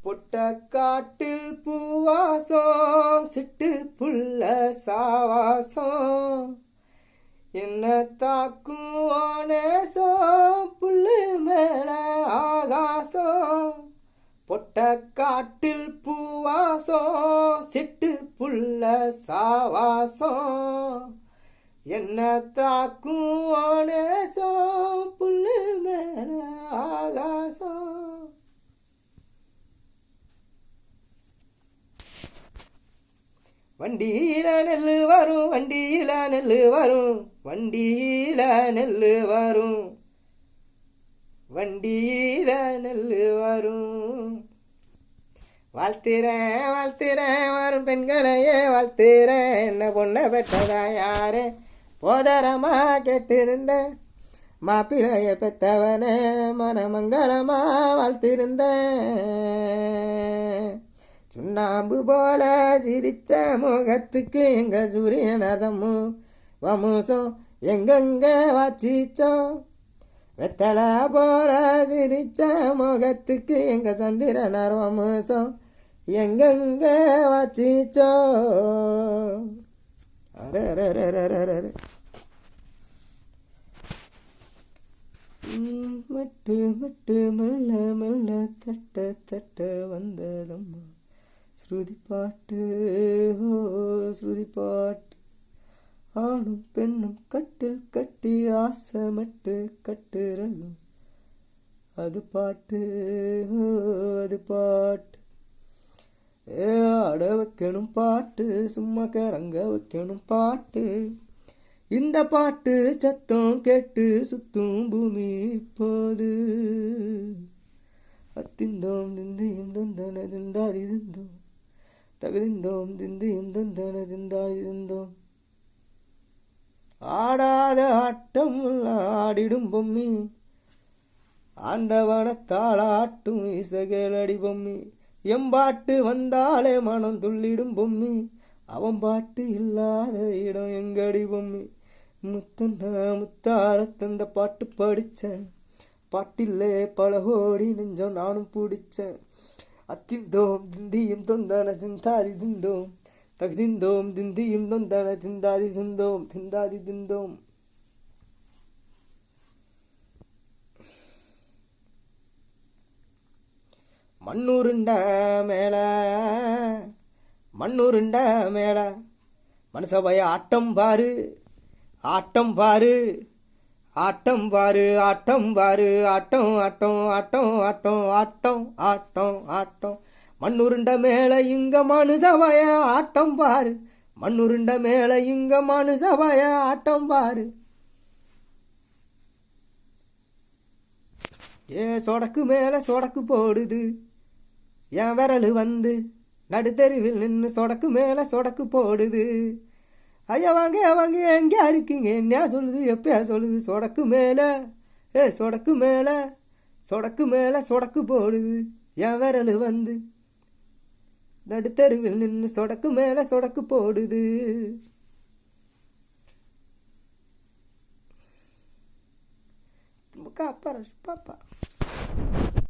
பொட்டக்காட்டில் பூவாசம் சிட்டு புள்ள சாவாசம் என்ன தாக்கும் நேசம் புல்லு மேல ஆகாசம் பொட்டக்காட்டில் பூவாசம் சிட்டு புள்ள சாவாசம் என்ன தாக்கும் நேசம் புல்லு மேல ஆகாசம். வண்டியில நெல்லு வரும் வண்டியில நெல்லு வரும் வண்டியில நெல்லு வரும் வண்டியில நெல்லு வரும். வாழ்த்துறேன் வாழ்த்துறேன் வரும் பெண்களையே வாழ்த்துறேன் என்ன பொண்ணை பெற்றதா யாரே போதரமா கேட்டிருந்தேன் மாப்பிளைய பெற்றவனே மனமங்கலமா வாழ்த்திருந்தேன். சுண்ணாம்பு போல சிரிச்ச முகத்துக்கு எங்க சூரியனசமு வமுசம் எங்கெங்க வாச்சிச்சோம் வெத்தலை போல சிரிச்ச முகத்துக்கு எங்க சந்திரனார் வமுசம் எங்கெங்க வாச்சிச்சோம். மட்டு மட்டு மெல்ல மெல்ல தட்ட தட்ட வந்ததம்மா ஸ்ருதி பாட்டு ஓ ஸ்ருதி பாட்டு ஆணும் பெண்ணும் கட்டில் கட்டி ஆசைமட்டு கட்டுறதும் அது பாட்டு ஓ அது பாட்டு. ஆட வைக்கணும் பாட்டு சும்மா கரங்க வைக்கணும் பாட்டு இந்த பாட்டு சத்தம் கேட்டு சுத்தும் பூமி இப்போது அத்திந்தோம் திந்தியும் தந்தன திந்தாதி திந்தோம் தகுதிந்தோம் திந்தியும் தந்தன திந்தாதி திந்தோம். ஆடாத ஆட்டம் ஆடிடும் பொம்மி ஆண்டவனத்தாளாட்டும் இசைகளடி பொம்மி எம்பாட்டு வந்தாலே மனம் துள்ளிடும் பொம்மி அவன் பாட்டு இல்லாத இடம் எங்கடி பொம்மி. முத்தண்ணா முத்தார தந்த பாட்டு படித்தேன் பாட்டில்லே பல கோடி நெஞ்சம் நானும் பிடிச்சேன் அத்திந்தோம் திந்தியும் தொந்தான திந்தாதி திந்தோம் தகுதிந்தோம் திந்தியும் தொந்தான திந்தாதி திந்தோம் திந்தாதி திந்தோம். மண்ணுருண்ட மேல மண்ணுருண்ட மேல மனசபைய ஆட்டம் பாரு ஆட்டம் பாரு ஆட்டம் பாரு ஆட்டம் பாரு ஆட்டம் ஆட்டம் ஆட்டம் ஆட்டம் ஆட்டம் ஆட்டம் ஆட்டம். மண்ணுருண்ட மேல இங்க மனுசபைய ஆட்டம் பாரு மண்ணுருண்ட மேல இங்க மனுசபைய ஆட்டம் பாரு. ஏ சொடக்கு மேல சொடக்கு போடுது என் விரலு வந்து நடுத்தெருவில் நின்று சொடக்கு மேல சொடக்கு போடுது. ஐயா வாங்க வாங்க எங்கேயா இருக்கீங்க என்ன சொல்லுது எப்பயா சொல்லுது சொடக்கு மேல சொடக்கு மேல சொடக்கு மேல சொடக்கு போடுது என் விரலு வந்து நடுத்தெருவில் நின்று சொடக்கு மேல சொடக்கு போடுது. பாப்பா